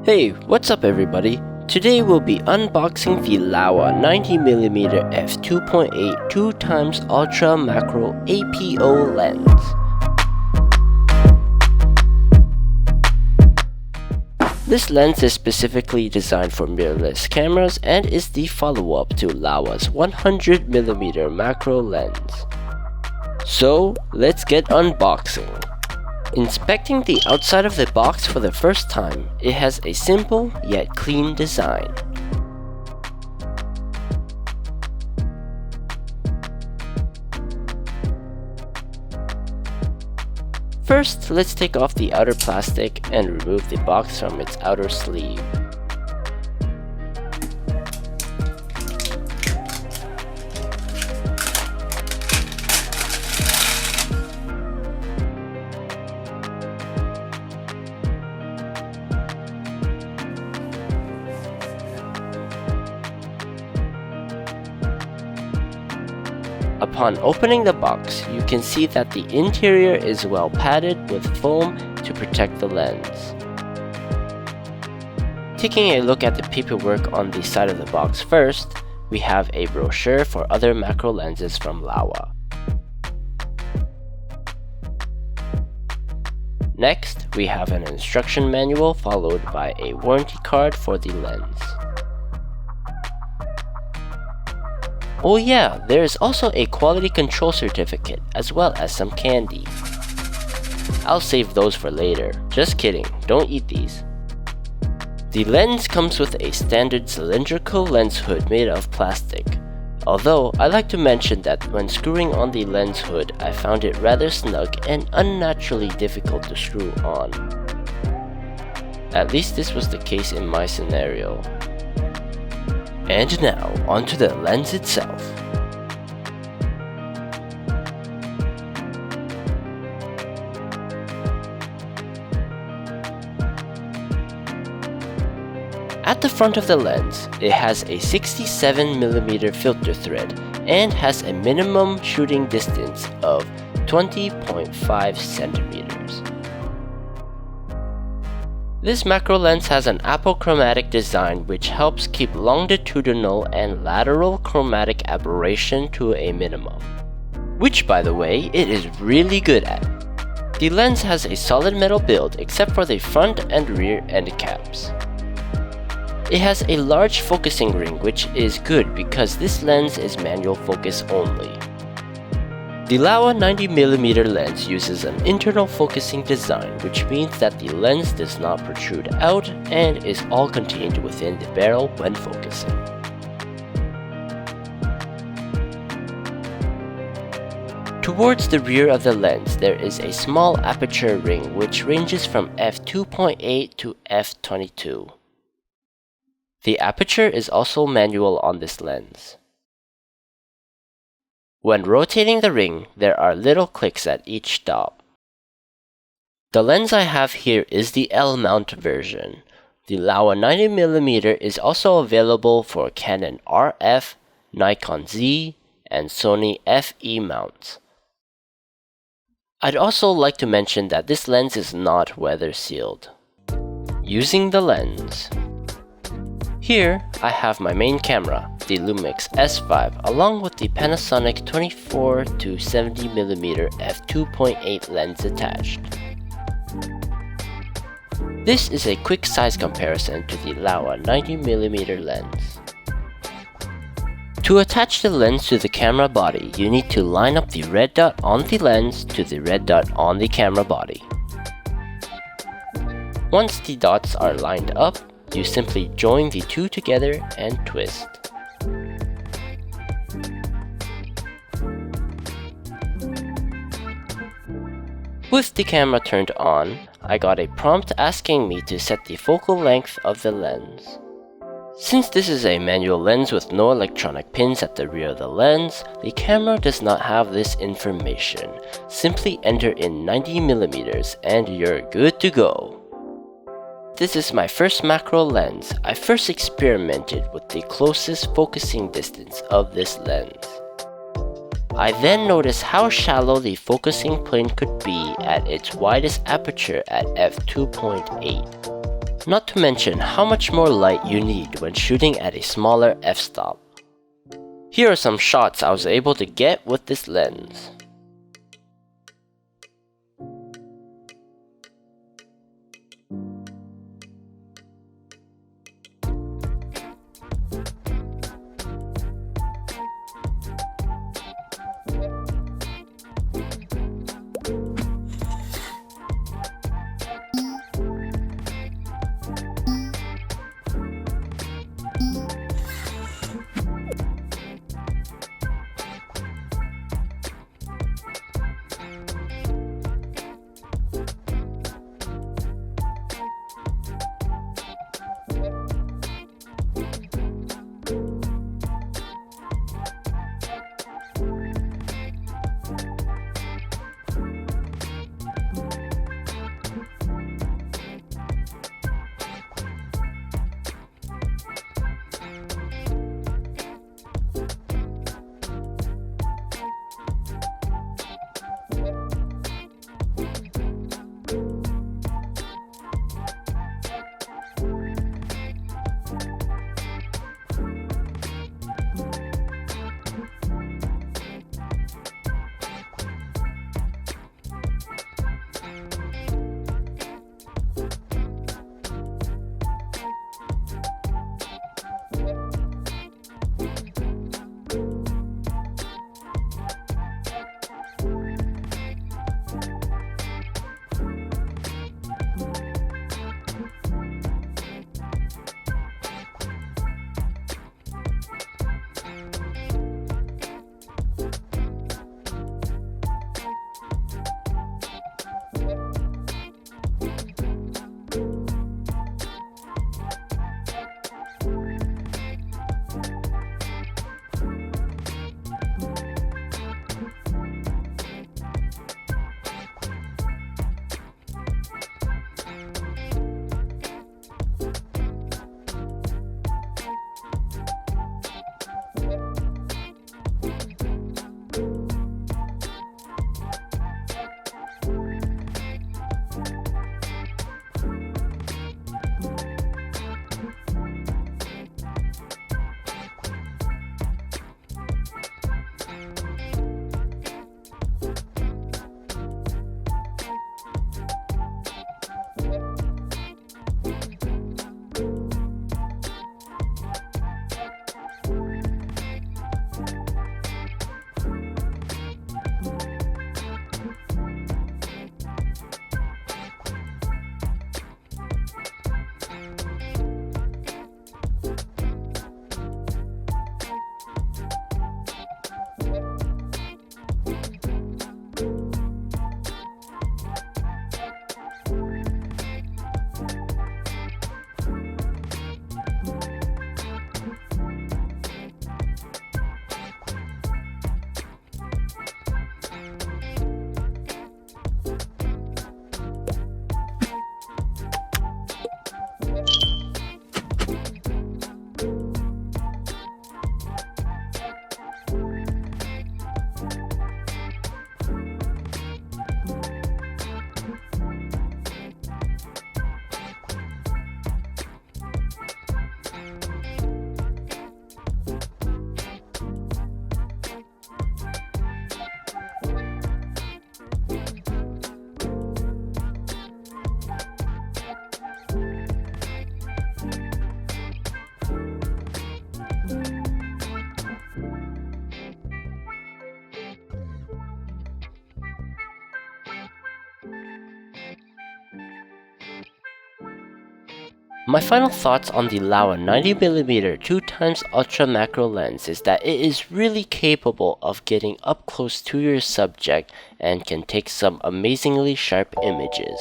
Hey, what's up everybody? Today we'll be unboxing the LAOWA 90mm F2.8 2x Ultra Macro APO lens. This lens is specifically designed for mirrorless cameras and is the follow-up to LAOWA's 100mm macro lens. So, let's get unboxing. Inspecting the outside of the box for the first time, it has a simple yet clean design. First, let's take off the outer plastic and remove the box from its outer sleeve. Upon opening the box, you can see that the interior is well padded with foam to protect the lens. Taking a look at the paperwork on the side of the box first, we have a brochure for other macro lenses from LAOWA. Next, we have an instruction manual followed by a warranty card for the lens. Oh yeah, there is also a quality control certificate as well as some candy. I'll save those for later. Just kidding, don't eat these. The lens comes with a standard cylindrical lens hood made of plastic. Although, I like to mention that when screwing on the lens hood, I found it rather snug and unnaturally difficult to screw on. At least this was the case in my scenario. And now, onto the lens itself. At the front of the lens, it has a 67mm filter thread and has a minimum shooting distance of 20.5 centimeters. This macro lens has an apochromatic design which helps keep longitudinal and lateral chromatic aberration to a minimum, which by the way, it is really good at. The lens has a solid metal build except for the front and rear end caps. It has a large focusing ring which is good because this lens is manual focus only. The LAOWA 90mm lens uses an internal focusing design, which means that the lens does not protrude out and is all contained within the barrel when focusing. Towards the rear of the lens, there is a small aperture ring which ranges from f2.8 to f22. The aperture is also manual on this lens. When rotating the ring, there are little clicks at each stop. The lens I have here is the L-mount version. The LAOWA 90mm is also available for Canon RF, Nikon Z, and Sony FE mounts. I'd also like to mention that this lens is not weather sealed. Using the lens. Here, I have my main camera, the Lumix S5, along with the Panasonic 24 to 70mm f2.8 lens attached. This is a quick size comparison to the LAOWA 90mm lens. To attach the lens to the camera body, you need to line up the red dot on the lens to the red dot on the camera body. Once the dots are lined up, you simply join the two together and twist. With the camera turned on, I got a prompt asking me to set the focal length of the lens. Since this is a manual lens with no electronic pins at the rear of the lens, the camera does not have this information. Simply enter in 90mm and you're good to go. This is my first macro lens. I first experimented with the closest focusing distance of this lens. I then noticed how shallow the focusing plane could be at its widest aperture at f2.8. Not to mention how much more light you need when shooting at a smaller f-stop. Here are some shots I was able to get with this lens. My final thoughts on the LAOWA 90mm 2x ultra macro lens is that it is really capable of getting up close to your subject and can take some amazingly sharp images.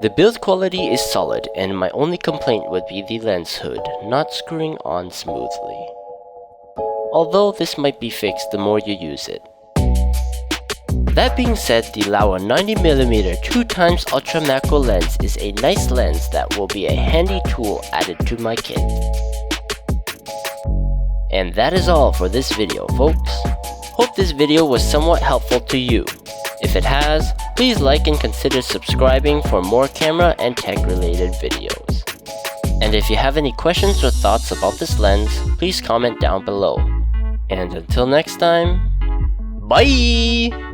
The build quality is solid, and my only complaint would be the lens hood not screwing on smoothly. Although this might be fixed the more you use it. That being said, the LAOWA 90mm 2x ultra macro lens is a nice lens that will be a handy tool added to my kit. And that is all for this video, folks. Hope this video was somewhat helpful to you. If it has, Please like and consider subscribing for more camera and tech related videos. And if you have any questions or thoughts about this lens, please comment down below. And until next time, bye!